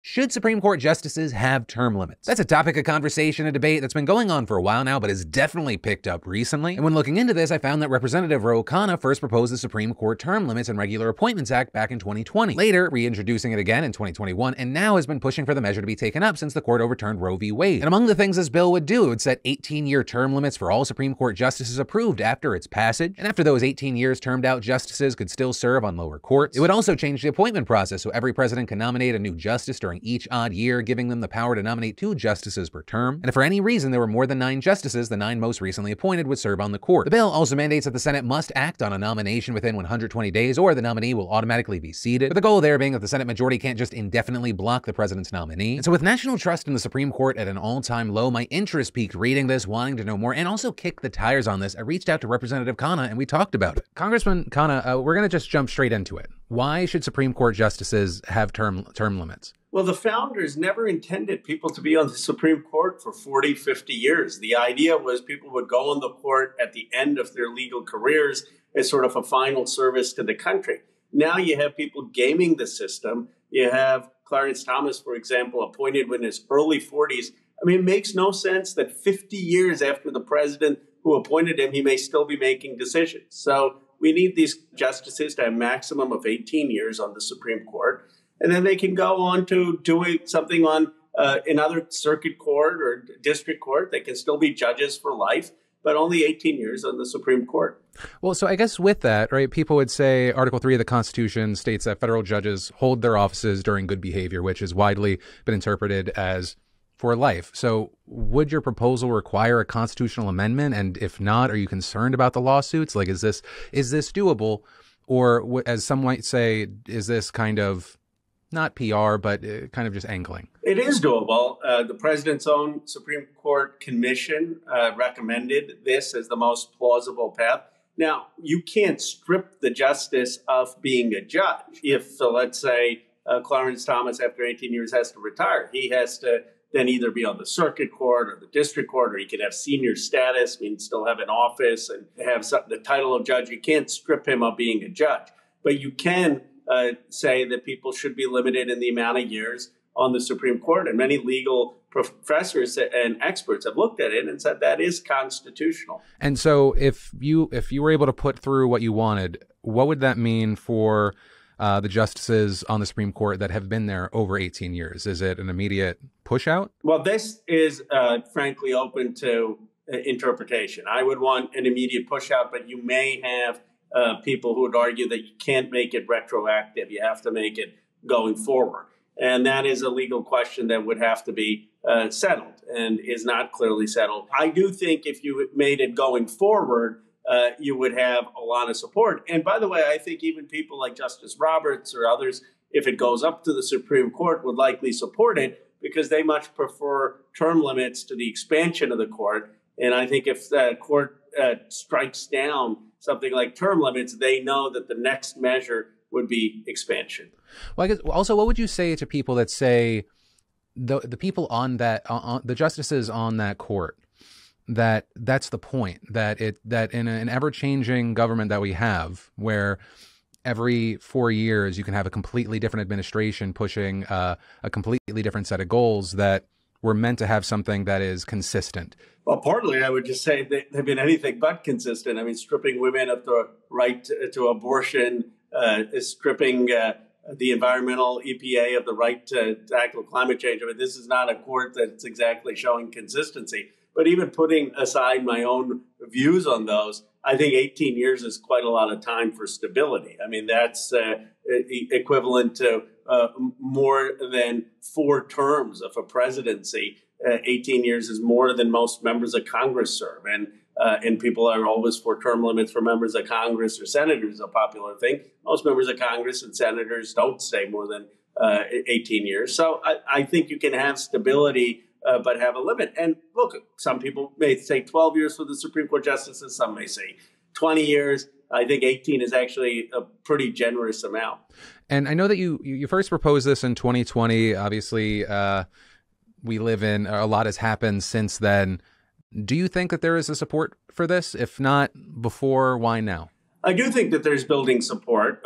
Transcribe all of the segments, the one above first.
Should Supreme Court justices have term limits? That's a topic of conversation and debate that's been going on for a while now, but has definitely picked up recently. And when looking into this, I found that Representative Ro Khanna first proposed the Supreme Court Term Limits and Regular Appointments Act back in 2020, later reintroducing it again in 2021, and now has been pushing for the measure to be taken up since the court overturned Roe v. Wade. And among the things this bill would do, it would set 18-year term limits for all Supreme Court justices approved after its passage. And after those 18 years, termed out justices could still serve on lower courts. It would also change the appointment process so every president can nominate a new justice during each odd year, giving them the power to nominate 2 justices per term. And if for any reason there were more than 9 justices, the 9 most recently appointed would serve on the court. The bill also mandates that the Senate must act on a nomination within 120 days, or the nominee will automatically be seated, with the goal there being that the Senate majority can't just indefinitely block the president's nominee. And so with national trust in the Supreme Court at an all-time low, my interest peaked reading this, wanting to know more, and also kick the tires on this. I reached out to Representative Khanna and we talked about it. Congressman Khanna, we're going to just jump straight into it. Why should Supreme Court justices have term limits? Well, the founders never intended people to be on the Supreme Court for 40, 50 years. The idea was people would go on the court at the end of their legal careers as sort of a final service to the country. Now you have people gaming the system. You have Clarence Thomas, for example, appointed in his early 40s. I mean, it makes no sense that 50 years after the president who appointed him, he may still be making decisions. So we need these justices to have a maximum of 18 years on the Supreme Court. And then they can go on to doing something on another circuit court or district court. They can still be judges for life, but only 18 years on the Supreme Court. Well, so I guess with that, right, people would say Article 3 of the Constitution states that federal judges hold their offices during good behavior, which has widely been interpreted as for life. So would your proposal require a constitutional amendment? And if not, are you concerned about the lawsuits? Like, is this doable? Or as some might say, is this kind of not PR, but kind of just angling? It is doable. The president's own Supreme Court commission recommended this as the most plausible path. Now, you can't strip the justice of being a judge. If, let's say, Clarence Thomas, after 18 years, has to retire, he has to then either be on the circuit court or the district court, or he can have senior status, means still have an office and have the title of judge. You can't strip him of being a judge. But you can say that people should be limited in the amount of years on the Supreme Court. And many legal professors and experts have looked at it and said that is constitutional. And so if you were able to put through what you wanted, what would that mean for the justices on the Supreme Court that have been there over 18 years? Is it an immediate push out? Well, this is frankly open to interpretation. I would want an immediate push out, but you may have people who would argue that you can't make it retroactive. You have to make it going forward. And that is a legal question that would have to be settled and is not clearly settled. I do think if you made it going forward, you would have a lot of support. And by the way, I think even people like Justice Roberts or others, if it goes up to the Supreme Court, would likely support it because they much prefer term limits to the expansion of the court. And I think if the court strikes down something like term limits, they know that the next measure would be expansion. Well, I guess also, what would you say to people that say the people on that, the justices on that court, that's the point, that in an ever-changing government that we have, where every 4 years you can have a completely different administration pushing a completely different set of goals, that we're meant to have something that is consistent? Well, partly, I would just say they've been anything but consistent. I mean, stripping women of the right to abortion, stripping the environmental EPA of the right to tackle climate change. I mean, this is not a court that's exactly showing consistency. But even putting aside my own views on those, I think 18 years is quite a lot of time for stability. I mean, that's equivalent to more than 4 terms of a presidency. 18 years is more than most members of Congress serve. And people are always for term limits for members of Congress or senators, a popular thing. Most members of Congress and senators don't stay more than 18 years. So I think you can have stability, but have a limit. And look, some people may say 12 years for the Supreme Court justices. Some may say 20 years. I think 18 is actually a pretty generous amount. And I know that you first proposed this in 2020. Obviously, we live in, a lot has happened since then. Do you think that there is a support for this? If not before, why now? I do think that there's building support.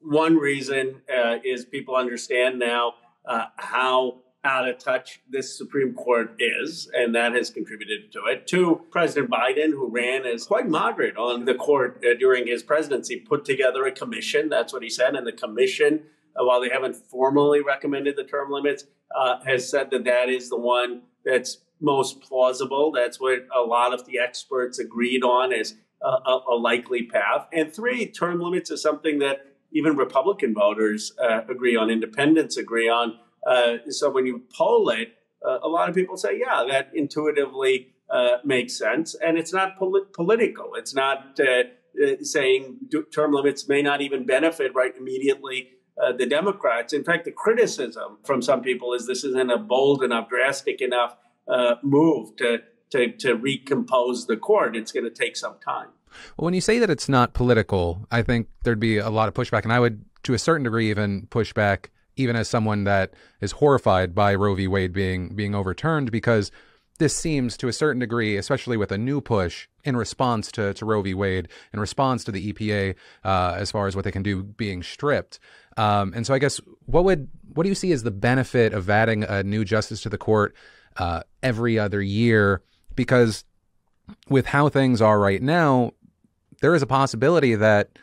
One reason is people understand now how out of touch this Supreme Court is, and that has contributed to it. Two, President Biden, who ran as quite moderate on the court during his presidency, put together a commission. That's what he said. And the commission, while they haven't formally recommended the term limits, has said that that is the one that's most plausible. That's what a lot of the experts agreed on as a likely path. And three, term limits is something that even Republican voters agree on, independents agree on. So when you poll it, a lot of people say, yeah, that intuitively makes sense. And it's not political. It's not saying term limits may not even benefit right immediately the Democrats. In fact, the criticism from some people is this isn't a bold enough, drastic enough move to recompose the court. It's going to take some time. Well, when you say that it's not political, I think there'd be a lot of pushback. And I would, to a certain degree, even push back, even as someone that is horrified by Roe v. Wade being overturned, because this seems to a certain degree, especially with a new push in response to Roe v. Wade, in response to the EPA, as far as what they can do being stripped. And so I guess what do you see as the benefit of adding a new justice to the court every other year? Because with how things are right now, there is a possibility that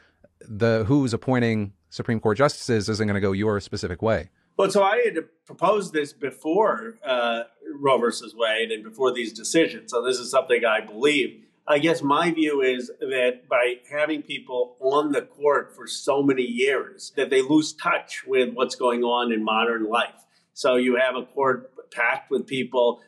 who's appointing Supreme Court justices isn't going to go your specific way. Well, so I had proposed this before Roe versus Wade and before these decisions. So this is something I believe. I guess my view is that by having people on the court for so many years, that they lose touch with what's going on in modern life. So you have a court packed with people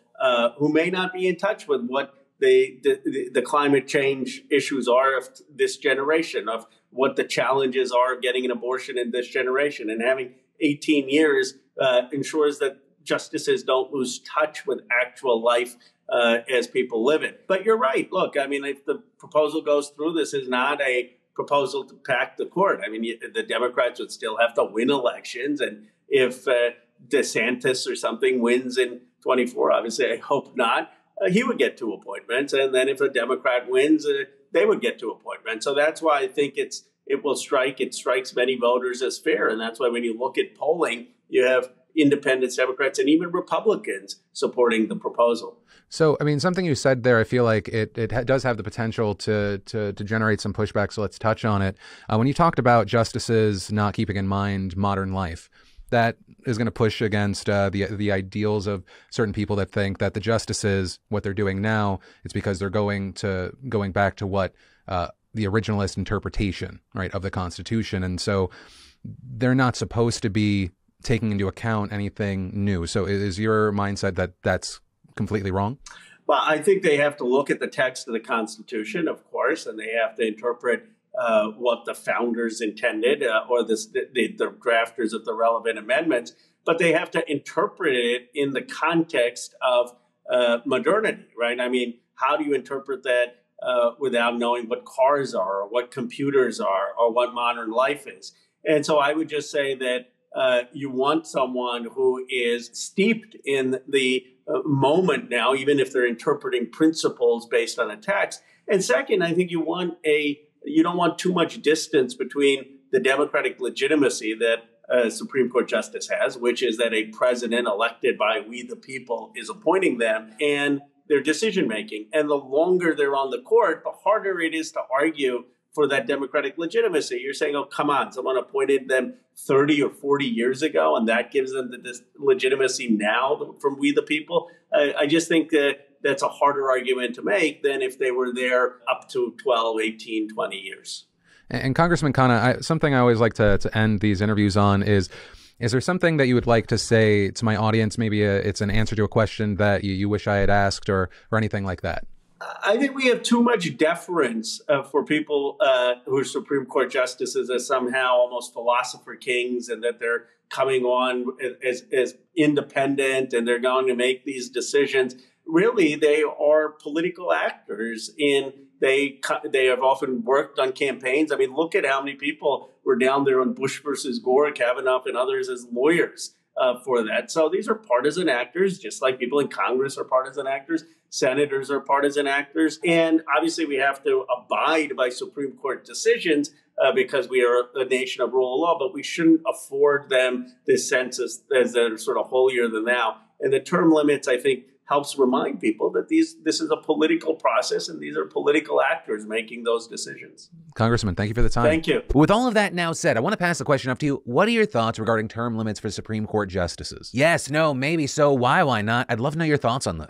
who may not be in touch with what the climate change issues are of this generation, of what the challenges are of getting an abortion in this generation. And having 18 years ensures that justices don't lose touch with actual life as people live it. But you're right. Look, I mean, if the proposal goes through, this is not a proposal to pack the court. I mean, the Democrats would still have to win elections. And if DeSantis or something wins in 24, obviously I hope not, he would get 2 appointments. And then if a Democrat wins, they would get 2 appointments. So that's why I think it strikes many voters as fair. And that's why when you look at polling, you have independents, Democrats, and even Republicans supporting the proposal. So, I mean, something you said there, I feel like it does have the potential to generate some pushback. So let's touch on it. When you talked about justices not keeping in mind modern life, that is going to push against the ideals of certain people that think that the justices, what they're doing now, it's because they're going back to what the originalist interpretation, right, of the Constitution. And so they're not supposed to be taking into account anything new. So is your mindset that that's completely wrong? Well, I think they have to look at the text of the Constitution, of course, and they have to interpret what the founders intended or the drafters of the relevant amendments. But they have to interpret it in the context of modernity, right? I mean, how do you interpret that without knowing what cars are or what computers are or what modern life is? And so I would just say that you want someone who is steeped in the moment now, even if they're interpreting principles based on a text. And second, I think you don't want too much distance between the democratic legitimacy that a Supreme Court justice has, which is that a president elected by we the people is appointing them, and their decision making. And the longer they're on the court, the harder it is to argue for that democratic legitimacy. You're saying, oh, come on, someone appointed them 30 or 40 years ago, and that gives them the legitimacy now from we the people. I just think that that's a harder argument to make than if they were there up to 12, 18, 20 years. And Congressman Khanna, something I always like to end these interviews on is there something that you would like to say to my audience? Maybe it's an answer to a question that you wish I had asked or anything like that. I think we have too much deference for people who are Supreme Court justices as somehow almost philosopher kings, and that they're coming on as independent and they're going to make these decisions. Really, they are political actors, and they have often worked on campaigns. I mean, look at how many people were down there on Bush versus Gore, Kavanaugh, and others as lawyers for that. So these are partisan actors, just like people in Congress are partisan actors. Senators are partisan actors. And obviously, we have to abide by Supreme Court decisions, because we are a nation of rule of law, but we shouldn't afford them this sense as they're sort of holier than thou. And the term limits, I think, helps remind people that this is a political process and these are political actors making those decisions. Congressman, thank you for the time. Thank you. With all of that now said, I want to pass the question off to you. What are your thoughts regarding term limits for Supreme Court justices? Yes, no, maybe, so why not? I'd love to know your thoughts on this.